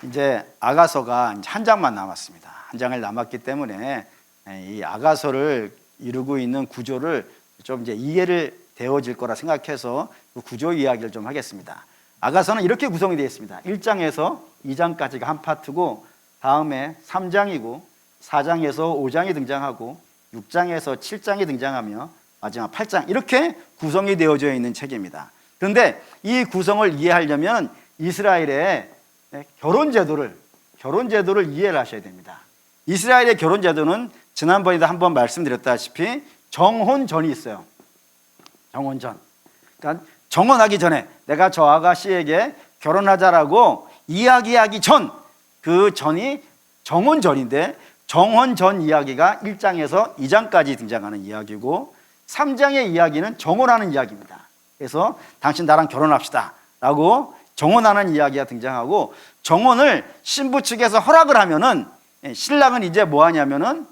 이제 아가서가 이제 한 장만 남았습니다. 한 장을 남았기 때문에 이 아가서를 이루고 있는 구조를 좀 이제 이해를 되어질 거라 생각해서 그 구조 이야기를 좀 하겠습니다. 아가서는 이렇게 구성이 되어 있습니다. 1장에서 2장까지가 한 파트고, 다음에 3장이고 4장에서 5장이 등장하고 6장에서 7장이 등장하며 마지막 8장, 이렇게 구성이 되어져 있는 책입니다. 그런데 이 구성을 이해하려면 이스라엘의 결혼 제도를 이해를 하셔야 됩니다. 이스라엘의 결혼 제도는 지난번에도 한번 말씀드렸다시피 정혼전이 있어요. 정혼전. 그러니까 정혼하기 전에 내가 저 아가씨에게 결혼하자라고 이야기하기 전, 그 전이 정혼전인데, 정혼전 이야기가 1장에서 2장까지 등장하는 이야기고, 3장의 이야기는 정혼하는 이야기입니다. 그래서 당신 나랑 결혼합시다 라고 정혼하는 이야기가 등장하고, 정혼을 신부 측에서 허락을 하면은 신랑은 이제 뭐 하냐면은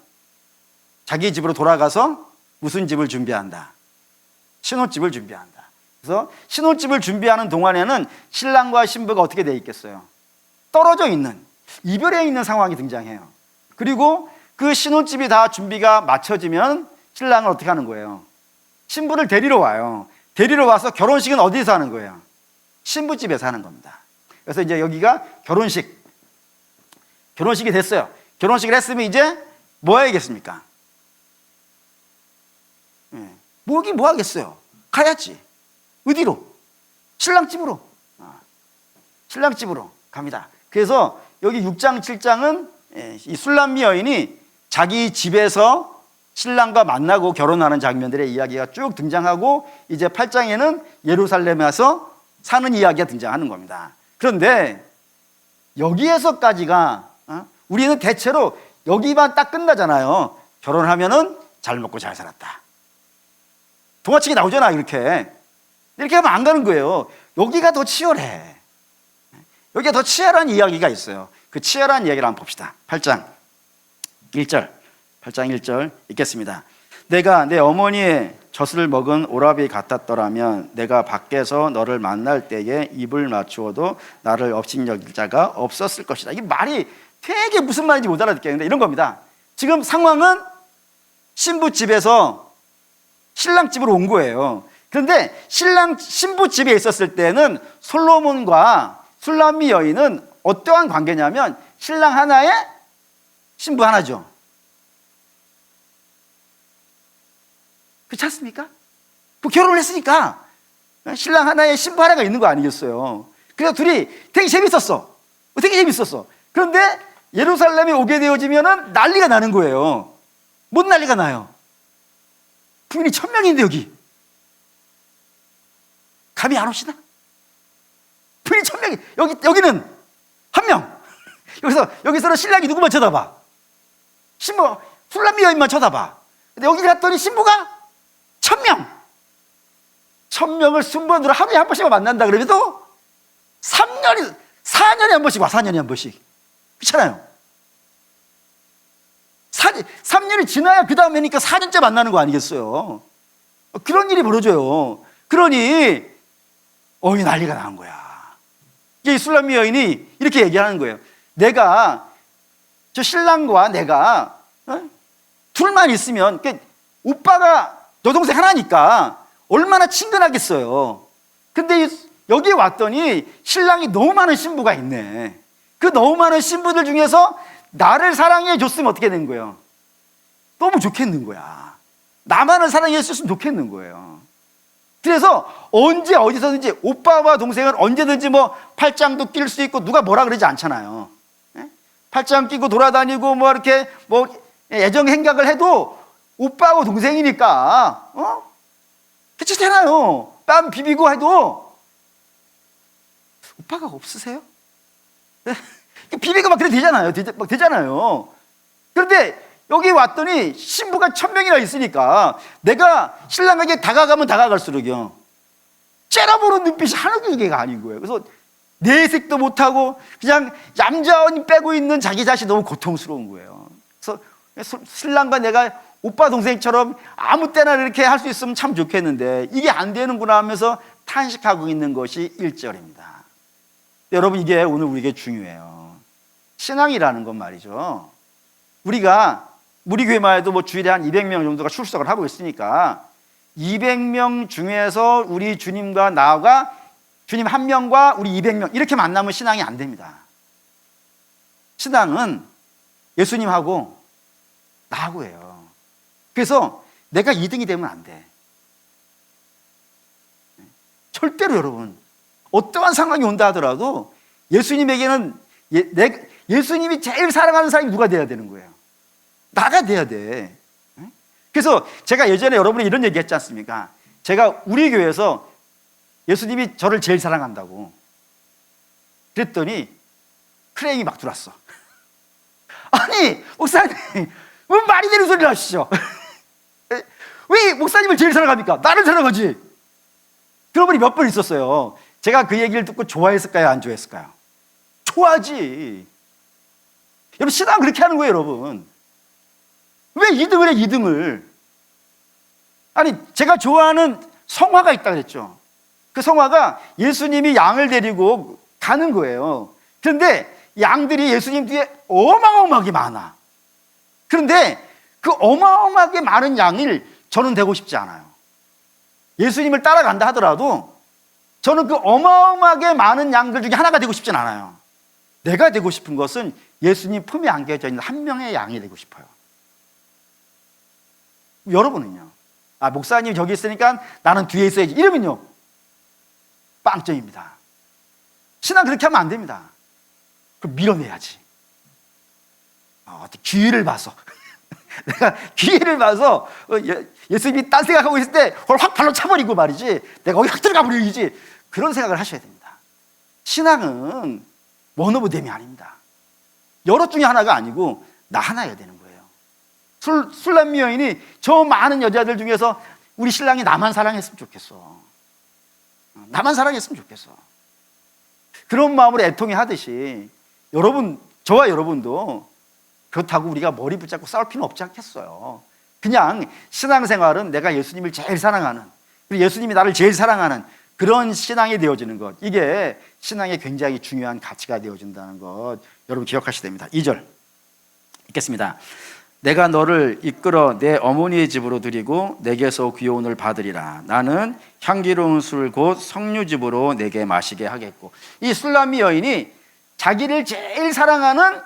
자기 집으로 돌아가서 무슨 집을 준비한다? 신혼집을 준비한다. 그래서 신혼집을 준비하는 동안에는 신랑과 신부가 어떻게 돼 있겠어요? 떨어져 있는, 이별해 있는 상황이 등장해요. 그리고 그 신혼집이 다 준비가 마쳐지면 신랑은 어떻게 하는 거예요? 신부를 데리러 와요. 데리러 와서 결혼식은 어디서 하는 거예요? 신부집에서 하는 겁니다. 그래서 이제 여기가 결혼식이 됐어요. 결혼식을 했으면 이제 뭐 해야겠습니까? 뭐긴 뭐 하겠어요? 가야지. 어디로? 신랑집으로. 신랑집으로 갑니다. 그래서 여기 6장, 7장은 이 술람미 여인이 자기 집에서 신랑과 만나고 결혼하는 장면들의 이야기가 쭉 등장하고, 이제 8장에는 예루살렘에 와서 사는 이야기가 등장하는 겁니다. 그런데 여기에서까지가 우리는 대체로 여기만 딱 끝나잖아요. 결혼하면은 잘 먹고 잘 살았다. 동화책에 나오잖아. 이렇게 하면 안 가는 거예요. 여기가 더 치열해. 여기가 더 치열한 이야기가 있어요. 그 치열한 이야기를 한번 봅시다. 8장 1절 읽겠습니다. 내가 내 어머니의 젖을 먹은 오라비 같았더라면 내가 밖에서 너를 만날 때에 입을 맞추어도 나를 업신 여길 자가 없었을 것이다. 이게 말이 되게 무슨 말인지 못 알아듣겠는데 이런 겁니다. 지금 상황은 신부 집에서 신랑 집으로 온 거예요. 그런데 신부 집에 있었을 때는 솔로몬과 술람미 여인은 어떠한 관계냐면 신랑 하나에 신부 하나죠. 그렇지 않습니까? 뭐 결혼을 했으니까 신랑 하나에 신부 하나가 있는 거 아니겠어요? 그래서 둘이 되게 재밌었어. 그런데 예루살렘에 오게 되어지면 난리가 나는 거예요. 뭔 난리가 나요? 부인이 1000명인데 감이 안 오시나? 부인이 1000명이, 여기는 1명. 여기서는 신랑이 누구만 쳐다봐? 신부, 술람미 여인만 쳐다봐. 근데 여기 갔더니 신부가 1000명. 1000명을 순번으로 하루에 한 번씩만 만난다 그러면도 4년에 한 번씩 와. 4년에 한 번씩. 그렇잖아요. 3년이 지나야 그 다음에니까 4년째 만나는 거 아니겠어요? 그런 일이 벌어져요. 그러니 난리가 난 거야. 이 술람미 여인이 이렇게 얘기하는 거예요. 저 신랑과 내가 둘만 있으면, 오빠가 여동생 하나니까 얼마나 친근하겠어요. 근데 여기 왔더니 신랑이 너무 많은 신부가 있네. 그 너무 많은 신부들 중에서 나를 사랑해 줬으면 어떻게 된 거예요? 너무 좋겠는 거야. 나만을 사랑해 줬으면 좋겠는 거예요. 그래서 언제 어디서든지 오빠와 동생은 언제든지 뭐 팔짱도 낄 수 있고 누가 뭐라 그러지 않잖아요. 팔짱 끼고 돌아다니고 뭐 이렇게 뭐 애정 행각을 해도 오빠하고 동생이니까 괜찮잖아요. 땀 비비고 해도. 오빠가 없으세요? 비비고 막 그래 되잖아요. 그런데 여기 왔더니 신부가 1000명이나 있으니까 내가 신랑에게 다가가면 다가갈수록요 째려보는 눈빛이 한두 개가 아닌 거예요. 그래서 내색도 못하고 그냥 얌전히 빼고 있는 자기 자신이 너무 고통스러운 거예요. 그래서 신랑과 내가 오빠 동생처럼 아무 때나 이렇게 할 수 있으면 참 좋겠는데 이게 안 되는구나 하면서 탄식하고 있는 것이 1절입니다. 여러분, 이게 오늘 우리에게 중요해요. 신앙이라는 건 말이죠. 우리가 우리 교회만 해도 뭐 주일에 한 200명 정도가 출석을 하고 있으니까 200명 중에서 우리 주님과 나가 주님 한 명과 우리 200명 이렇게 만나면 신앙이 안 됩니다. 신앙은 예수님하고 나하고예요. 그래서 내가 2등이 되면 안 돼. 절대로 여러분, 어떠한 상황이 온다 하더라도 예수님에게는 예수님이 제일 사랑하는 사람이 누가 돼야 되는 거예요? 나가 돼야 돼. 그래서 제가 예전에 여러분이 이런 얘기 했지 않습니까? 제가 우리 교회에서 예수님이 저를 제일 사랑한다고 그랬더니 크레임이 막 들어왔어. 아니 목사님 왜 말이 되는 소리를 하시죠? 왜 목사님을 제일 사랑합니까? 나를 사랑하지. 그런 분이 몇 번 있었어요. 제가 그 얘기를 듣고 좋아했을까요? 안 좋아했을까요? 좋아하지. 여러분 신앙 그렇게 하는 거예요. 여러분 왜 2등을 해 2등을. 아니 제가 좋아하는 성화가 있다 그랬죠. 그 성화가 예수님이 양을 데리고 가는 거예요. 그런데 양들이 예수님 뒤에 어마어마하게 많아. 그런데 그 어마어마하게 많은 양을 저는 되고 싶지 않아요. 예수님을 따라간다 하더라도 저는 그 어마어마하게 많은 양들 중에 하나가 되고 싶진 않아요. 내가 되고 싶은 것은 예수님 품에 안겨져 있는 한 명의 양이 되고 싶어요. 여러분은요? 아, 목사님 저기 있으니까 나는 뒤에 있어야지. 이러면요, 빵점입니다. 신앙 그렇게 하면 안 됩니다. 그럼 밀어내야지. 어떻게 기회를 봐서 내가 기회를 봐서 예수님이 딴 생각하고 있을 때 그걸 확 발로 차버리고 말이지, 내가 거기 확 들어가 버리지, 그런 생각을 하셔야 됩니다. 신앙은 원오브댐이 아닙니다. 여럿 중에 하나가 아니고 나 하나여야 되는 거예요. 술람미 여인이 저 많은 여자들 중에서 우리 신랑이 나만 사랑했으면 좋겠어. 나만 사랑했으면 좋겠어. 그런 마음으로 애통해 하듯이 여러분, 저와 여러분도 그렇다고 우리가 머리 붙잡고 싸울 필요는 없지 않겠어요. 그냥 신앙생활은 내가 예수님을 제일 사랑하는, 그리고 예수님이 나를 제일 사랑하는 그런 신앙이 되어지는 것, 이게 신앙의 굉장히 중요한 가치가 되어진다는 것 여러분 기억하셔야 됩니다. 2절 읽겠습니다. 내가 너를 이끌어 내 어머니의 집으로 드리고 내게서 귀여움을 받으리라. 나는 향기로운 술 곧 석류즙으로 내게 마시게 하겠고. 이 술람미 여인이 자기를 제일 사랑하는,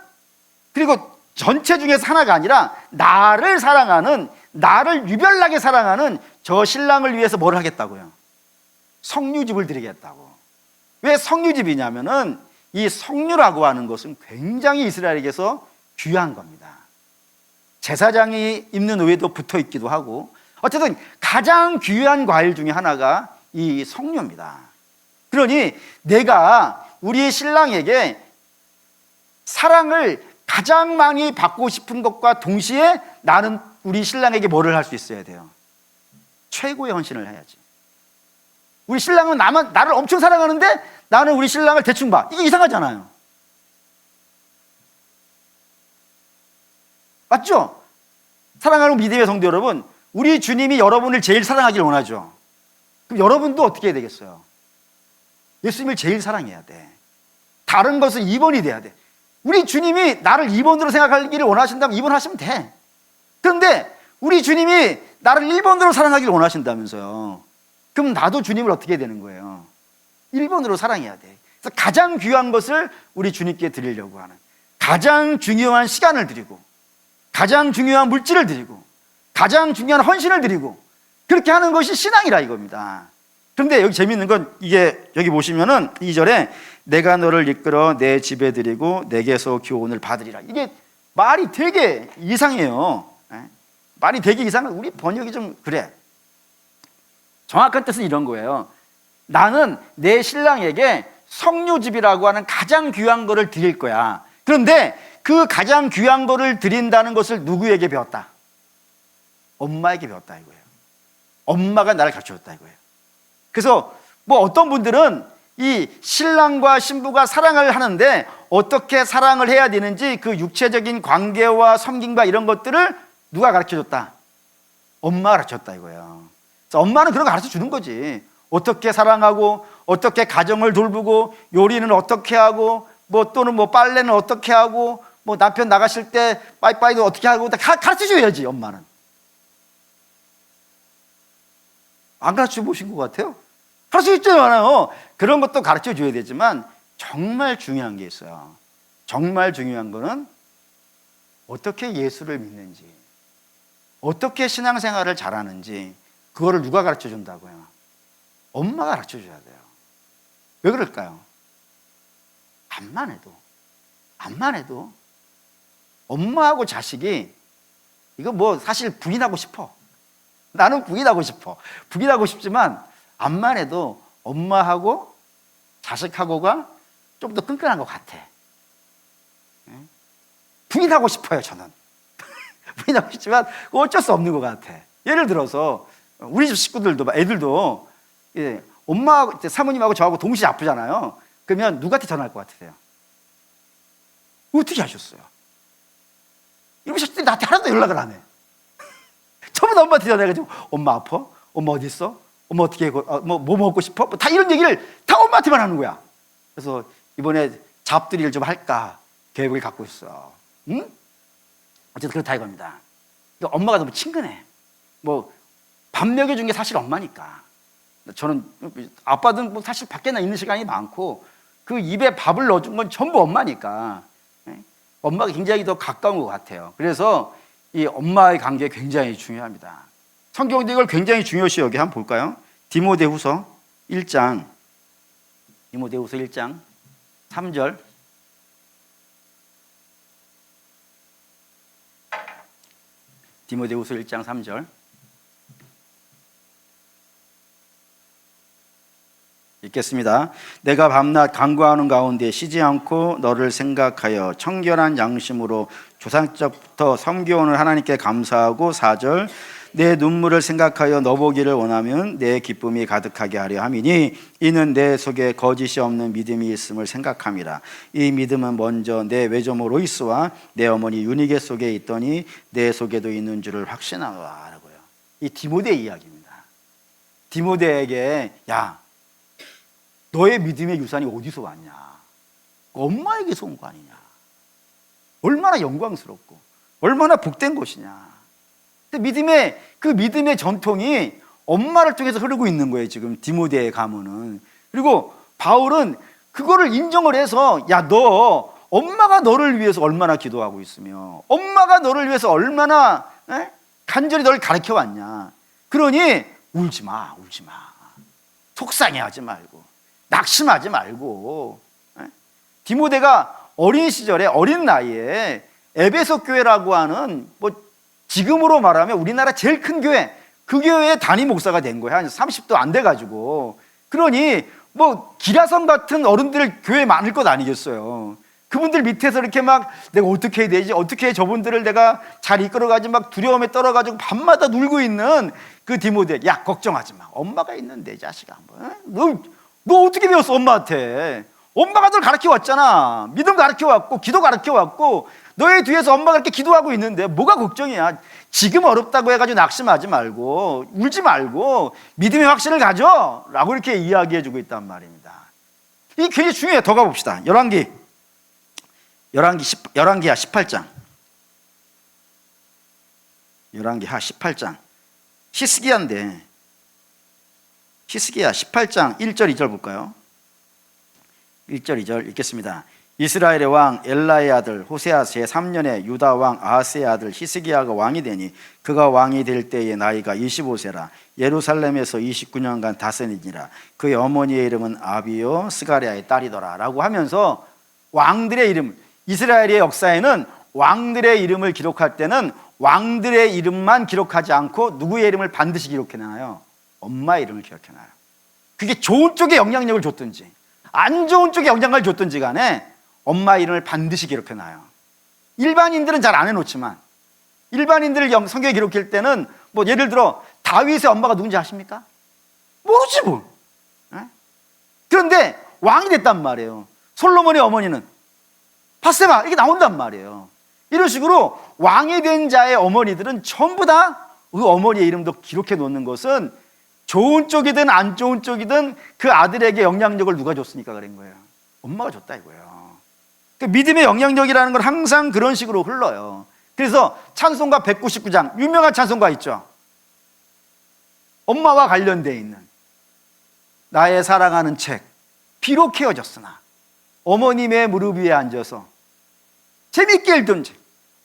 그리고 전체 중에서 하나가 아니라 나를 사랑하는, 나를 유별나게 사랑하는 저 신랑을 위해서 뭘 하겠다고요? 석류즙을 드리겠다고. 왜 석류즙이냐면은 이 석류라고 하는 것은 굉장히 이스라엘에게서 귀한 겁니다. 제사장이 입는 의에도 붙어 있기도 하고, 어쨌든 가장 귀한 과일 중에 하나가 이 석류입니다. 그러니 내가 우리 신랑에게 사랑을 가장 많이 받고 싶은 것과 동시에 나는 우리 신랑에게 뭐를 할 수 있어야 돼요? 최고의 헌신을 해야지. 우리 신랑은 나를 엄청 사랑하는데 나는 우리 신랑을 대충 봐. 이게 이상하잖아요. 맞죠? 사랑하는 믿음의 성도 여러분, 우리 주님이 여러분을 제일 사랑하길 원하죠. 그럼 여러분도 어떻게 해야 되겠어요? 예수님을 제일 사랑해야 돼. 다른 것은 2번이 돼야 돼. 우리 주님이 나를 2번으로 생각하기를 원하신다면 2번 하시면 돼. 그런데 우리 주님이 나를 1번으로 사랑하기를 원하신다면서요. 그럼 나도 주님을 어떻게 해야 되는 거예요? 1번으로 사랑해야 돼. 그래서 가장 귀한 것을 우리 주님께 드리려고 하는, 가장 중요한 시간을 드리고, 가장 중요한 물질을 드리고, 가장 중요한 헌신을 드리고, 그렇게 하는 것이 신앙이라 이겁니다. 그런데 여기 재밌는 건, 이게 여기 보시면은 2절에 내가 너를 이끌어 내 집에 드리고 내게서 교훈을 받으리라. 이게 말이 되게 이상해요. 말이 되게 이상해. 우리 번역이 좀 그래. 정확한 뜻은 이런 거예요. 나는 내 신랑에게 석류즙이라고 하는 가장 귀한 거를 드릴 거야. 그런데 그 가장 귀한 거를 드린다는 것을 누구에게 배웠다? 엄마에게 배웠다 이거예요. 엄마가 나를 가르쳐줬다 이거예요. 그래서 뭐 어떤 분들은 이 신랑과 신부가 사랑을 하는데 어떻게 사랑을 해야 되는지 그 육체적인 관계와 섬김과 이런 것들을 누가 가르쳐줬다? 엄마가 가르쳐줬다 이거예요. 그래서 엄마는 그런 거 가르쳐 주는 거지. 어떻게 사랑하고, 어떻게 가정을 돌보고, 요리는 어떻게 하고, 뭐 또는 뭐 빨래는 어떻게 하고 뭐 남편 나가실 때 빠이빠이도 어떻게 하고 다 가르쳐 줘야지. 엄마는 안 가르쳐 보신 것 같아요. 가르쳐 줬잖아요. 그런 것도 가르쳐 줘야 되지만 정말 중요한 게 있어요. 정말 중요한 거는 어떻게 예수를 믿는지, 어떻게 신앙생활을 잘하는지, 그거를 누가 가르쳐 준다고요? 엄마가 가르쳐 줘야 돼요. 왜 그럴까요? 암만 해도 엄마하고 자식이, 이거 뭐 사실 부인하고 싶어. 나는 부인하고 싶지만 암만 해도 엄마하고 자식하고가 좀 더 끈끈한 것 같아. 부인하고 싶어요, 저는. 부인하고 싶지만 어쩔 수 없는 것 같아. 예를 들어서 우리 집 식구들도, 애들도 엄마, 사모님하고 저하고 동시에 아프잖아요. 그러면 누구한테 전화할 것 같으세요? 어떻게 하셨어요? 이러면 자식들이 나한테 하나도 연락을 안 해. 처음부터 엄마한테 전화해가지고 엄마 아파? 엄마 어디 있어? 엄마 어떻게 해? 뭐 먹고 싶어? 다 이런 얘기를 다 엄마한테만 하는 거야. 그래서 이번에 잡들이를 좀 할까 계획을 갖고 있어. 응? 어쨌든 그렇다 이겁니다. 그러니까 엄마가 너무 친근해. 뭐 밥 먹여준 게 사실 엄마니까. 저는 아빠든 뭐 사실 밖에나 있는 시간이 많고 그 입에 밥을 넣어준 건 전부 엄마니까. 엄마가 굉장히 더 가까운 것 같아요. 그래서 이 엄마의 관계 굉장히 중요합니다. 성경도 이걸 굉장히 중요시 여기 한번 볼까요? 디모데후서 1장 3절. 디모데후서 1장 3절 읽겠습니다. 내가 밤낮 간구하는 가운데 쉬지 않고 너를 생각하여 청결한 양심으로 조상적부터 섬겨오는 하나님께 감사하고 4절 내 눈물을 생각하여 너 보기를 원하면 내 기쁨이 가득하게 하려 함이니 이는 내 속에 거짓이 없는 믿음이 있음을 생각함이라. 이 믿음은 먼저 내 외조모 로이스와 내 어머니 유니게 속에 있더니 내 속에도 있는 줄을 확신하노라 라고요. 이 디모데 이야기입니다. 디모데에게 야, 너의 믿음의 유산이 어디서 왔냐? 엄마에게서 온 거 아니냐? 얼마나 영광스럽고 얼마나 복된 것이냐? 그 믿음의 전통이 엄마를 통해서 흐르고 있는 거예요. 지금 디모데의 가문은. 그리고 바울은 그거를 인정을 해서 야, 너 엄마가 너를 위해서 얼마나 기도하고 있으며 엄마가 너를 위해서 얼마나 간절히 너를 가르쳐 왔냐. 그러니 울지 마. 속상해하지 말고 낙심하지 말고. 디모데가 어린 시절에 어린 나이에 에베소 교회라고 하는 뭐 지금으로 말하면 우리나라 제일 큰 교회, 그 교회의 담임 목사가 된 거야. 한 30도 안 돼가지고. 그러니 뭐 기라성 같은 어른들 교회 많을 것 아니겠어요. 그분들 밑에서 이렇게 막 내가 어떻게 해야 되지? 어떻게 해 저분들을 내가 잘 이끌어가지? 막 두려움에 떨어가지고 밤마다 울고 있는 그 디모데. 야, 걱정하지 마. 엄마가 있는데 자식아. 너 어떻게 배웠어 엄마한테? 엄마가 널 가르쳐 왔잖아. 믿음 가르쳐 왔고 기도 가르쳐 왔고 너의 뒤에서 엄마가 이렇게 기도하고 있는데 뭐가 걱정이야? 지금 어렵다고 해가지고 낙심하지 말고 울지 말고 믿음의 확신을 가져 라고 이렇게 이야기해주고 있단 말입니다. 이게 굉장히 중요해요. 더 가봅시다. 열왕기하 18장. 열왕기하 18장. 히스기야인데 히스기야 18장 1절 2절 볼까요? 1절 2절 읽겠습니다. 이스라엘의 왕 엘라의 아들 호세아 제3년에 유다 왕 아하스의 아들 히스기야가 왕이 되니 그가 왕이 될 때의 나이가 25세라. 예루살렘에서 29년간 다스리니라. 그의 어머니의 이름은 아비요 스가랴의 딸이더라 라고 하면서 왕들의 이름, 이스라엘의 역사에는 왕들의 이름을 기록할 때는 왕들의 이름만 기록하지 않고 누구의 이름을 반드시 기록해놔요? 엄마의 이름을 기록해놔요. 그게 좋은 쪽에 영향력을 줬든지 안 좋은 쪽에 영향을 줬든지 간에 엄마 이름을 반드시 기록해놔요. 일반인들은 잘 안 해놓지만 일반인들 성경에 기록할 때는 뭐 예를 들어 다윗의 엄마가 누군지 아십니까? 모르지 뭐. 그런데 왕이 됐단 말이에요. 솔로몬의 어머니는 바세바 이렇게 나온단 말이에요. 이런 식으로 왕이 된 자의 어머니들은 전부 다 그 어머니의 이름도 기록해 놓는 것은 좋은 쪽이든 안 좋은 쪽이든 그 아들에게 영향력을 누가 줬으니까 그런 거예요. 엄마가 줬다 이거예요. 그 믿음의 영향력이라는 건 항상 그런 식으로 흘러요. 그래서 찬송가 199장 유명한 찬송가 있죠. 엄마와 관련되어 있는 나의 사랑하는 책 비록 헤어졌으나 어머님의 무릎 위에 앉아서 재밌게 읽던 책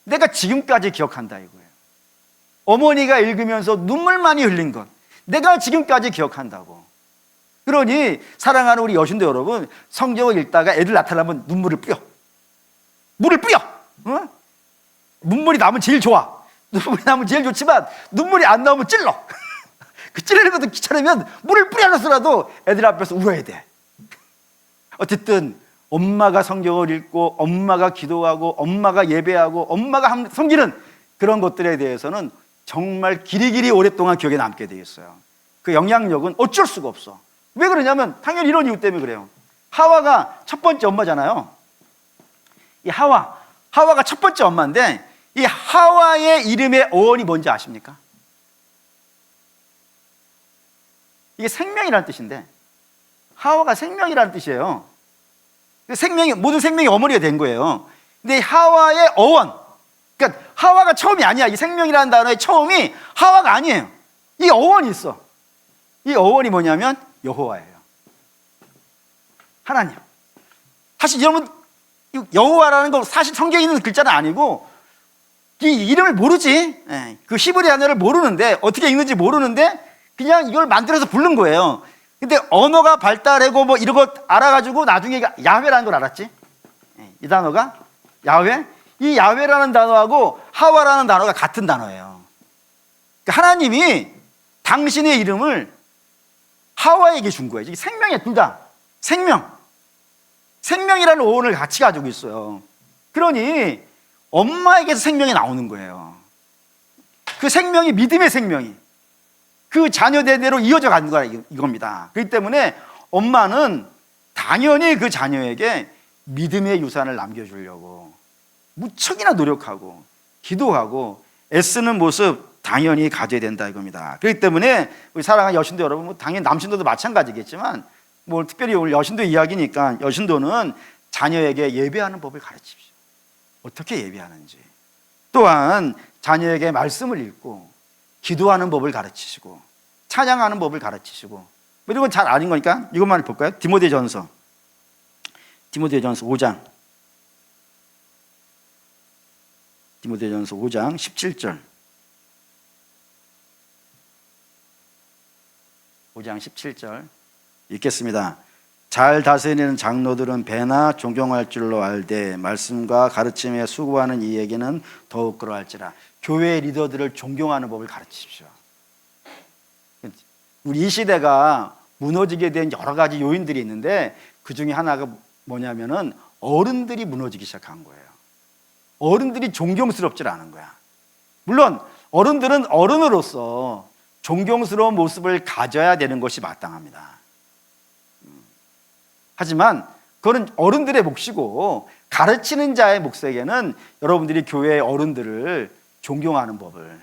내가 지금까지 기억한다 이거예요. 어머니가 읽으면서 눈물 많이 흘린 것 내가 지금까지 기억한다고. 그러니 사랑하는 우리 여신도 여러분, 성경을 읽다가 애들 나타나면 눈물을 뿌려. 물을 뿌려. 어? 눈물이 나면 제일 좋아. 눈물이 나면 제일 좋지만 눈물이 안 나오면 찔러. 그 찔리는 것도 귀찮으면 물을 뿌려놨어라도 애들 앞에서 울어야 돼. 어쨌든 엄마가 성경을 읽고 엄마가 기도하고 엄마가 예배하고 엄마가 섬기는 그런 것들에 대해서는 정말 길이길이 오랫동안 기억에 남게 돼 있어요. 그 영향력은 어쩔 수가 없어. 왜 그러냐면 당연히 이런 이유 때문에 그래요. 하와가 첫 번째 엄마잖아요. 이 하와가 첫 번째 엄마인데 이 하와의 이름의 어원이 뭔지 아십니까? 이게 생명이라는 뜻인데 하와가 생명이라는 뜻이에요. 모든 생명이 어머니가 된 거예요. 근데 하와의 어원, 그러니까 하와가 처음이 아니야. 이 생명이라는 단어의 처음이 하와가 아니에요. 이 어원이 있어. 이 어원이 뭐냐면 여호와예요. 하나님. 사실 여러분 여호와라는 거 사실 성경에 있는 글자는 아니고 이 이름을 모르지. 그 히브리 단어를 모르는데 어떻게 읽는지 모르는데 그냥 이걸 만들어서 부른 거예요. 근데 언어가 발달하고 뭐 이런 거 알아가지고 나중에 야훼라는 걸 알았지. 이 단어가 야훼. 이 야훼라는 단어하고 하와라는 단어가 같은 단어예요. 그러니까 하나님이 당신의 이름을 하와에게 준 거예요. 이게 생명이야, 둘 다. 생명이라는 어원을 같이 가지고 있어요. 그러니 엄마에게서 생명이 나오는 거예요. 그 생명이 믿음의 생명이 그 자녀 대대로 이어져 가는 거야 이겁니다. 그렇기 때문에 엄마는 당연히 그 자녀에게 믿음의 유산을 남겨주려고 무척이나 노력하고 기도하고 애쓰는 모습 당연히 가져야 된다 이겁니다. 그렇기 때문에 우리 사랑하는 여신도 여러분, 뭐 당연히 남신도도 마찬가지겠지만 뭐 특별히 오늘 여신도 이야기니까 여신도는 자녀에게 예배하는 법을 가르치십시오. 어떻게 예배하는지. 또한 자녀에게 말씀을 읽고 기도하는 법을 가르치시고 찬양하는 법을 가르치시고 이런 건 잘 아는 거니까 이것만 볼까요? 디모데전서 5장 17절 5장 17절 읽겠습니다. 잘 다스리는 장로들은 배나 존경할 줄로 알되 말씀과 가르침에 수고하는 이에게는 더욱 그러할지라. 교회 리더들을 존경하는 법을 가르치십시오. 우리 이 시대가 무너지게 된 여러 가지 요인들이 있는데 그 중에 하나가 뭐냐면은 어른들이 무너지기 시작한 거예요. 어른들이 존경스럽지 않은 거야. 물론 어른들은 어른으로서 존경스러운 모습을 가져야 되는 것이 마땅합니다. 하지만 그거는 어른들의 몫이고 가르치는 자의 몫에게는 여러분들이 교회의 어른들을 존경하는 법을,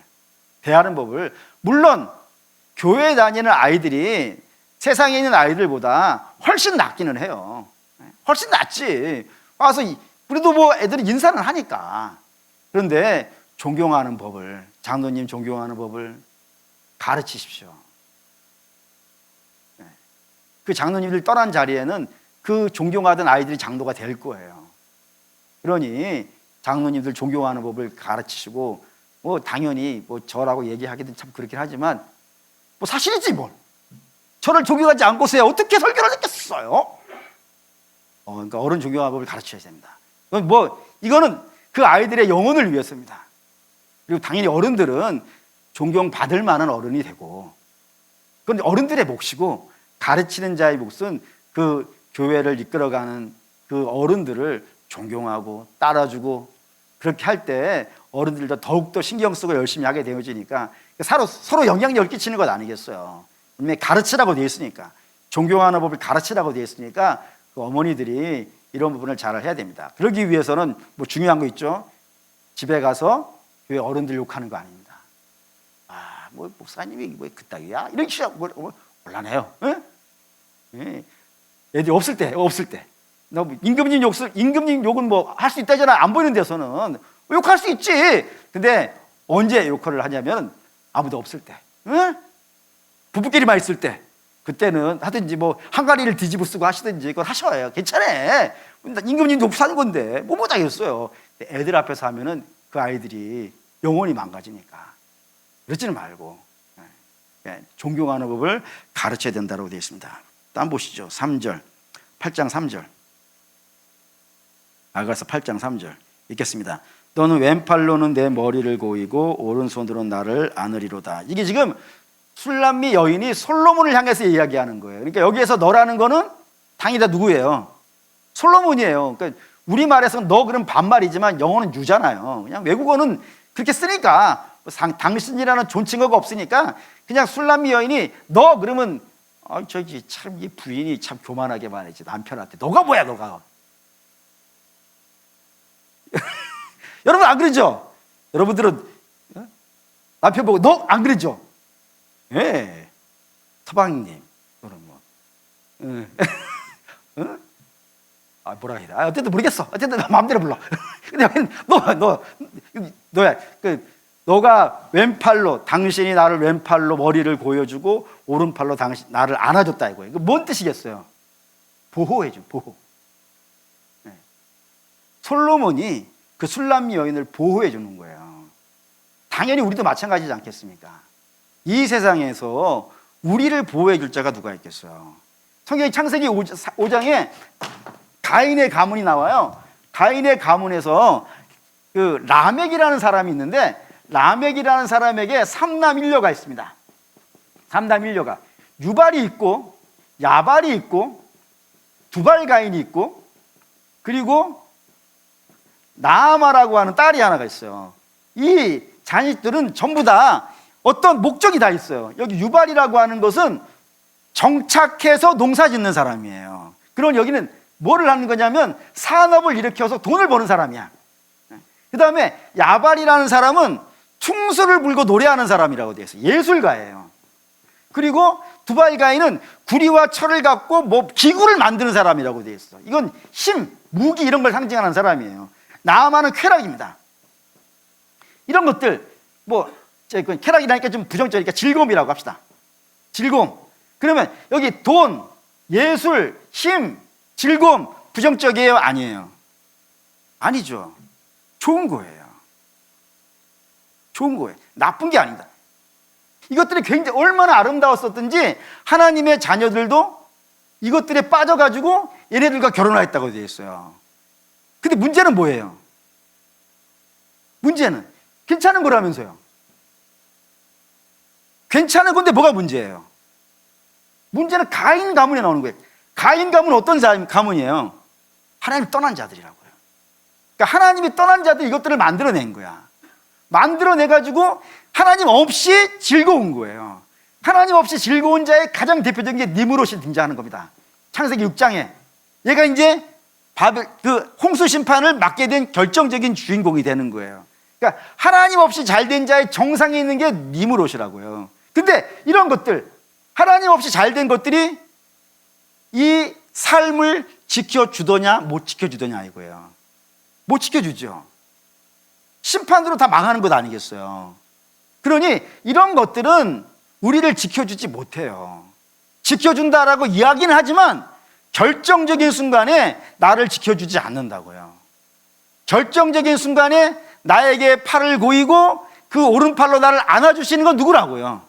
대하는 법을, 물론 교회에 다니는 아이들이 세상에 있는 아이들보다 훨씬 낫기는 해요. 훨씬 낫지. 와서 그래도 뭐 애들이 인사는 하니까. 그런데 존경하는 법을, 장로님 존경하는 법을 가르치십시오. 그 장로님들 떠난 자리에는 그 존경하던 아이들이 장로가 될 거예요. 그러니 장로님들 존경하는 법을 가르치시고 뭐 당연히 뭐 저라고 얘기하기도 참 그렇긴 하지만 뭐 사실이지 뭘. 저를 존경하지 않고서야 어떻게 설교를 듣겠어요? 그러니까 어른 존경하는 법을 가르쳐야 됩니다. 이거는 그 아이들의 영혼을 위해서입니다. 그리고 당연히 어른들은 존경받을 만한 어른이 되고, 그건 어른들의 몫이고 가르치는 자의 몫은 그 교회를 이끌어가는 그 어른들을 존경하고 따라주고 그렇게 할 때 어른들도 더욱더 신경 쓰고 열심히 하게 되어지니까 서로 영향력을 끼치는 것 아니겠어요. 분명히 가르치라고 되어 있으니까, 존경하는 법을 가르치라고 되어 있으니까 그 어머니들이 이런 부분을 잘 해야 됩니다. 그러기 위해서는 뭐 중요한 거 있죠. 집에 가서 교회 어른들 욕하는 거 아닙니다. 뭐 목사님이 뭐 그따위야? 이런 식으로 곤란해요. 애들이 없을 때 임금님 욕은 뭐 할 수 있다잖아. 안 보이는 데서는 욕할 수 있지. 근데 언제 욕을 하냐면 아무도 없을 때, 응? 부부끼리만 있을 때, 그때는 하든지 뭐 한가리를 뒤집어 쓰고 하시든지 그걸 하셔요. 괜찮아. 임금님 욕 사는 건데 뭐 못하겠어요. 애들 앞에서 하면은 그 아이들이 영혼이 망가지니까 그러지는 말고 존경하는 법을 가르쳐야 된다고 되어 있습니다. 딴 보시죠. 3절, 8장 3절. 아가서 8장 3절 읽겠습니다. 너는 왼팔로는 내 머리를 고이고 오른손으로는 나를 안으리로다. 이게 지금 술람미 여인이 솔로몬을 향해서 이야기하는 거예요. 그러니까 여기에서 너라는 거는 당연히 다 누구예요? 솔로몬이에요. 그러니까 우리말에서는 너 그럼 반말이지만 영어는 유잖아요. 그냥 외국어는 그렇게 쓰니까 당신이라는 존칭어가 없으니까 그냥 술람미 여인이 너 그러면 저기 참 이 부인이 참 교만하게 말이지 남편한테 너가 뭐야 너가. 여러분 안 그러죠? 여러분들은 남편 보고 너 안 그러죠? 예. 서방님 그런 뭐 뭐라 해야 돼? 어쨌든 모르겠어. 어쨌든 마음대로 불러. 근데 너야 너가 왼팔로 당신이 나를 왼팔로 머리를 고여주고 오른팔로 당신 나를 안아줬다 이거예요. 이거 뭔 뜻이겠어요? 보호해줘 보호. 네. 솔로몬이 그 술람미 여인을 보호해 주는 거예요. 당연히 우리도 마찬가지지 않겠습니까? 이 세상에서 우리를 보호해 줄 자가 누가 있겠어요? 성경의 창세기 5장에 가인의 가문이 나와요. 가인의 가문에서 그 라멕이라는 사람이 있는데 라멕이라는 사람에게 3남 1녀가 있습니다. 3남 1녀가 유발이 있고 야발이 있고 두발 가인이 있고 그리고 나아마라고 하는 딸이 하나가 있어요. 이 자식들은 전부 다 어떤 목적이 다 있어요. 여기 유발이라고 하는 것은 정착해서 농사 짓는 사람이에요. 그럼 여기는 뭐를 하는 거냐면 산업을 일으켜서 돈을 버는 사람이야. 그 다음에 야발이라는 사람은 퉁수를 불고 노래하는 사람이라고 되어 있어요. 예술가예요. 그리고 두발가인은 구리와 철을 갖고 뭐 기구를 만드는 사람이라고 되어 있어. 이건 힘, 무기 이런 걸 상징하는 사람이에요. 나아만은 쾌락입니다. 이런 것들 뭐 쾌락이라니까 좀 부정적이니까 즐거움이라고 합시다. 즐거움. 그러면 여기 돈, 예술, 힘, 즐거움 부정적이에요? 아니에요? 아니죠. 좋은 거예요. 좋은 거예요. 나쁜 게 아닙니다. 이것들이 굉장히 얼마나 아름다웠었든지 하나님의 자녀들도 이것들에 빠져가지고 얘네들과 결혼하였다고 되어 있어요. 근데 문제는 뭐예요? 문제는 괜찮은 거라면서요. 괜찮은 건데 뭐가 문제예요? 문제는 가인 가문에 나오는 거예요. 가인 가문은 어떤 가문이에요? 하나님 떠난 자들이라고요. 그러니까 하나님이 떠난 자들 이것들을 만들어낸 거야. 만들어내가지고 하나님 없이 즐거운 거예요. 하나님 없이 즐거운 자의 가장 대표적인 게 니므롯이 등장하는 겁니다. 창세기 6장에 얘가 이제 그 홍수 심판을 맡게 된 결정적인 주인공이 되는 거예요. 그러니까 하나님 없이 잘된 자의 정상에 있는 게 니므롯이라고요. 근데 이런 것들 하나님 없이 잘된 것들이 이 삶을 지켜주더냐 못 지켜주더냐 이거예요. 못 지켜주죠. 심판으로 다 망하는 것 아니겠어요. 그러니 이런 것들은 우리를 지켜주지 못해요. 지켜준다라고 이야기는 하지만 결정적인 순간에 나를 지켜주지 않는다고요. 결정적인 순간에 나에게 팔을 고이고 그 오른팔로 나를 안아주시는 건 누구라고요?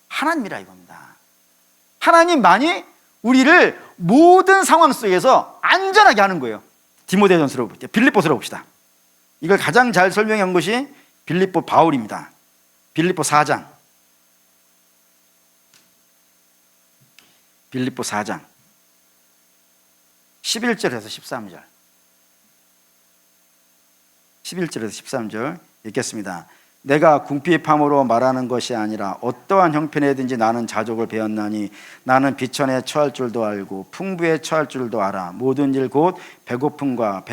하나님이라 이겁니다. 하나님만이 우리를 모든 상황 속에서 안전하게 하는 거예요. 디모데전서로 볼게요. 빌립보서로 봅시다. 이걸 가장 잘 설명한 것이 빌립보 바울입니다. 빌립보 4장. 빌립보 4장 11절에서 13절 11절에서 13절 읽겠습니다. 내가 궁핍함으로 말하는 것이 아니라 어떠한 형편에든지 나는 자족을 배웠나니 나는 비천에 처할 줄도 알고 풍부에 처할 줄도 알아. 모든 일 곧 배고픔과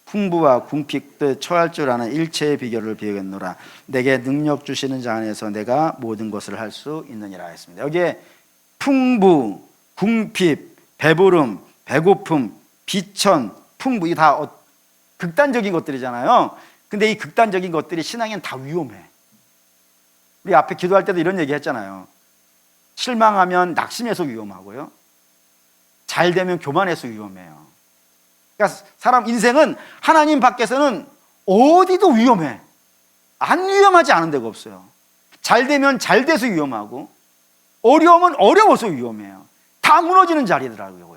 풍부와 궁핍도 처할 줄 아는 일체의 비결을 배우겠노라. 내게 능력 주시는 자 안에서 내가 모든 것을 할 수 있느니라 했습니다. 여기에 풍부, 궁핍, 배부름, 배고픔 비천, 풍부, 이게 다 극단적인 것들이잖아요. 근데 이 극단적인 것들이 신앙에는 다 위험해. 우리 앞에 기도할 때도 이런 얘기 했잖아요. 실망하면 낙심해서 위험하고요, 잘 되면 교만해서 위험해요. 그러니까 사람 인생은 하나님 밖에서는 어디도 위험해. 안 위험하지 않은 데가 없어요. 잘 되면 잘 돼서 위험하고, 어려우면 어려워서 위험해요. 다 무너지는 자리더라고요.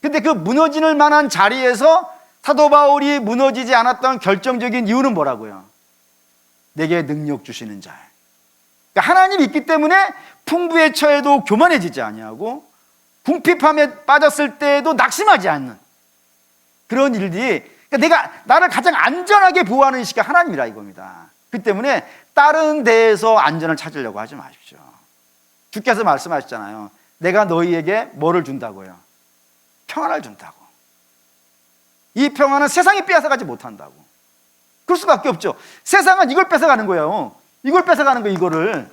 근데 그 무너지는 만한 자리에서 사도 바울이 무너지지 않았던 결정적인 이유는 뭐라고요? 내게 능력 주시는 자. 그러니까 하나님이 있기 때문에 풍부에 처해도 교만해지지 아니하고, 궁핍함에 빠졌을 때에도 낙심하지 않는 그런 일들이, 그러니까 나를 가장 안전하게 보호하는 이시가 하나님이라 이겁니다. 그 때문에 다른 데에서 안전을 찾으려고 하지 마십시오. 주께서 말씀하셨잖아요. 내가 너희에게 뭐를 준다고요? 평안을 준다고. 이 평안은 세상이 빼앗아가지 못한다고. 그럴 수밖에 없죠. 세상은 이걸 뺏어가는 거예요. 이걸 뺏어가는 거예요, 이거를.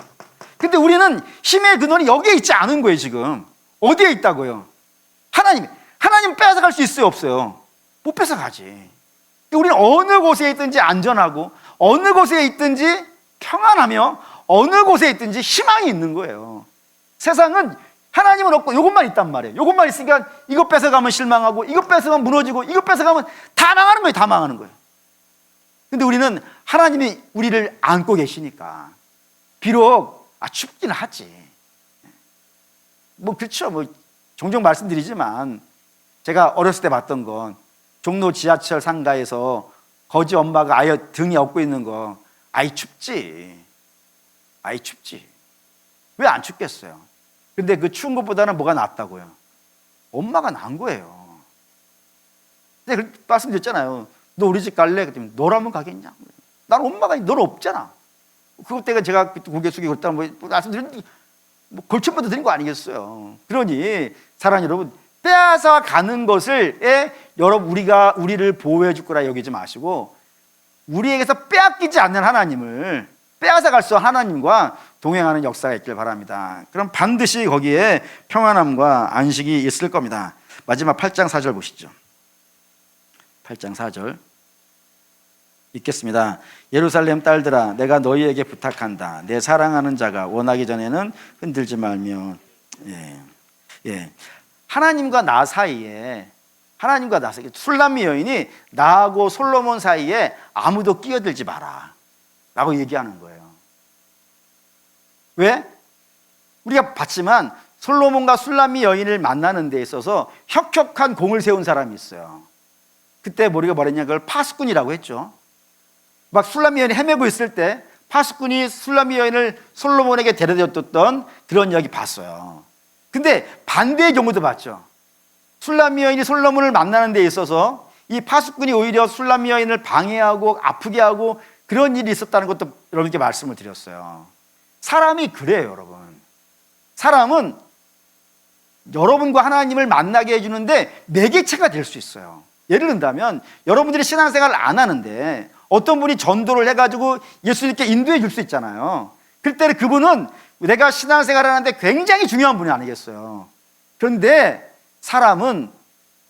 근데 우리는 힘의 근원이 여기에 있지 않은 거예요, 지금. 어디에 있다고요? 하나님 뺏어갈 수 있어요, 없어요? 못 뺏어가지. 우리는 어느 곳에 있든지 안전하고, 어느 곳에 있든지 평안하며, 어느 곳에 있든지 희망이 있는 거예요. 세상은 하나님은 없고 이것만 있단 말이에요. 이것만 있으니까 이것 뺏어가면 실망하고, 이것 뺏어가면 무너지고, 이것 뺏어가면 다 망하는 거예요. 다 망하는 거예요. 근데 우리는 하나님이 우리를 안고 계시니까, 비록 춥긴 하지. 그렇죠. 종종 말씀드리지만, 제가 어렸을 때 봤던 건 종로 지하철 상가에서 거지 엄마가 아이 등에 업고 있는 거, 아이 춥지. 아이 춥지. 왜 안 춥겠어요? 근데 그 추운 것보다는 뭐가 낫다고요? 엄마가 나은 거예요. 근데 말씀드렸잖아요. 너 우리 집 갈래? 그랬더니 너라면 가겠냐? 나는 엄마가, 너는 없잖아. 그것 때문에 제가 고개 숙이고 있다 말씀드렸는데, 골칫부터 드린 거 아니겠어요? 그러니 사랑 여러분, 빼앗아 가는 것을 여러분 우리를 보호해 줄 거라 여기지 마시고, 우리에게서 빼앗기지 않는 하나님을, 빼앗아 갈 수 없는 하나님과 동행하는 역사가 있길 바랍니다. 그럼 반드시 거기에 평안함과 안식이 있을 겁니다. 마지막 8장 4절 보시죠. 8장 4절 읽겠습니다. 예루살렘 딸들아, 내가 너희에게 부탁한다. 내 사랑하는 자가 원하기 전에는 흔들지 말며. 하나님과 나 사이에, 술람미 여인이 나하고 솔로몬 사이에 아무도 끼어들지 마라 라고 얘기하는 거예요. 왜? 우리가 봤지만 솔로몬과 술람미 여인을 만나는 데 있어서 혁혁한 공을 세운 사람이 있어요. 그때 우리가 뭐랬냐, 그걸 파수꾼이라고 했죠. 막 술람미 여인이 헤매고 있을 때 파수꾼이 술람미 여인을 솔로몬에게 데려줬던 그런 이야기 봤어요. 근데 반대의 경우도 봤죠. 술람미 여인이 솔로몬을 만나는 데 있어서 이 파수꾼이 오히려 술람미 여인을 방해하고 아프게 하고 그런 일이 있었다는 것도 여러분께 말씀을 드렸어요. 사람이 그래요, 여러분. 사람은 여러분과 하나님을 만나게 해주는데 매개체가 될 수 있어요. 예를 든다면 여러분들이 신앙생활을 안 하는데 어떤 분이 전도를 해가지고 예수님께 인도해 줄 수 있잖아요. 그때 그분은 내가 신앙생활을 하는데 굉장히 중요한 분이 아니겠어요. 그런데 사람은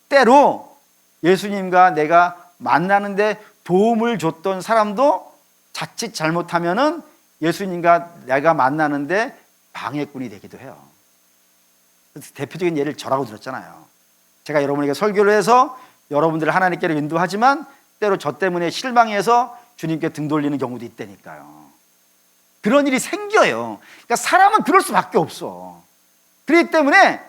때로 예수님과 내가 만나는데 도움을 줬던 사람도 자칫 잘못하면은 예수님과 내가 만나는데 방해꾼이 되기도 해요. 대표적인 예를 저라고 들었잖아요. 제가 여러분에게 설교를 해서 여러분들을 하나님께로 인도하지만 때로 저 때문에 실망해서 주님께 등 돌리는 경우도 있다니까요. 그런 일이 생겨요. 그러니까 사람은 그럴 수밖에 없어. 그렇기 때문에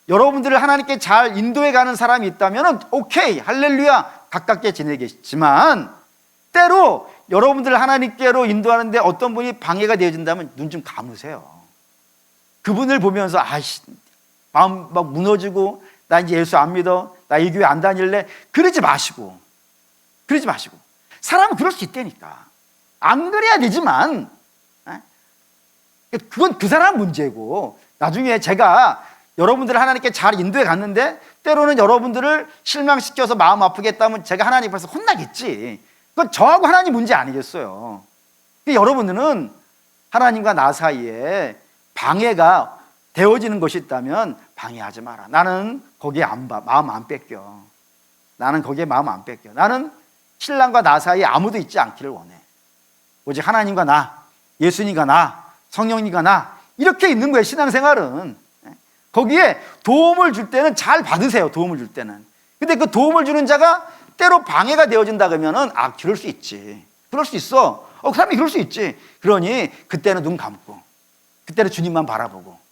여러분들을 하나님께 잘 인도해 가는 사람이 있다면 오케이, 할렐루야, 가깝게 지내겠지만 때로 여러분들을 하나님께로 인도하는데 어떤 분이 방해가 되어진다면 눈 좀 감으세요. 그분을 보면서 마음 막 무너지고 나 이제 예수 안 믿어, 나 이 교회 안 다닐래, 그러지 마시고 사람은 그럴 수 있다니까. 안 그래야 되지만 그건 그 사람 문제고, 나중에 제가 여러분들을 하나님께 잘 인도해 갔는데 때로는 여러분들을 실망시켜서 마음 아프게 했다면 제가 하나님 앞에서 혼나겠지. 그건 저하고 하나님 문제 아니겠어요. 여러분들은 하나님과 나 사이에 방해가 되어지는 것이 있다면 방해하지 마라. 나는 거기에 마음 안 뺏겨. 나는 거기에 마음 안 뺏겨. 나는 신랑과 나 사이에 아무도 있지 않기를 원해. 오직 하나님과 나, 예수님과 나, 성령님과 나, 이렇게 있는 거예요. 신앙생활은. 거기에 도움을 줄 때는 잘 받으세요. 도움을 줄 때는. 근데 그 도움을 주는 자가 때로 방해가 되어진다 그러면은 그럴 수 있지. 그럴 수 있어. 그 사람이 그럴 수 있지. 그러니 그때는 눈 감고, 그때는 주님만 바라보고,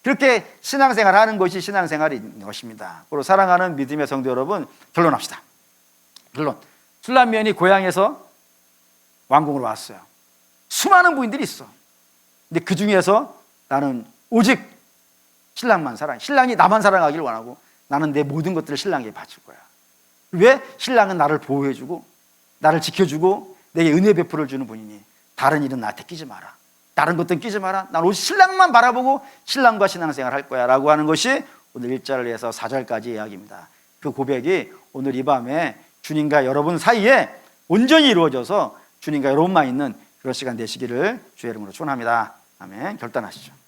그렇게 신앙생활 하는 것이 신앙생활인 것입니다. 그리고 사랑하는 믿음의 성도 여러분, 결론합시다. 결론. 술람면이 고향에서 왕궁으로 왔어요. 수많은 부인들이 있어. 근데 그 중에서 나는 오직 신랑만 사랑해. 신랑이 나만 사랑하길 원하고 나는 내 모든 것들을 신랑에게 바칠 거야. 왜? 신랑은 나를 보호해주고 나를 지켜주고 내게 은혜 베풀어 주는 분이니 다른 일은 나한테 끼지 마라. 다른 것들은 끼지 마라. 난 오직 신랑만 바라보고 신랑과 신앙생활 할 거야 라고 하는 것이 오늘 1절을 해서 4절까지 이야기입니다. 그 고백이 오늘 이 밤에 주님과 여러분 사이에 온전히 이루어져서 주님과 여러분만 있는 그런 시간 되시기를 주의 이름으로 축원합니다. 아멘. 결단하시죠.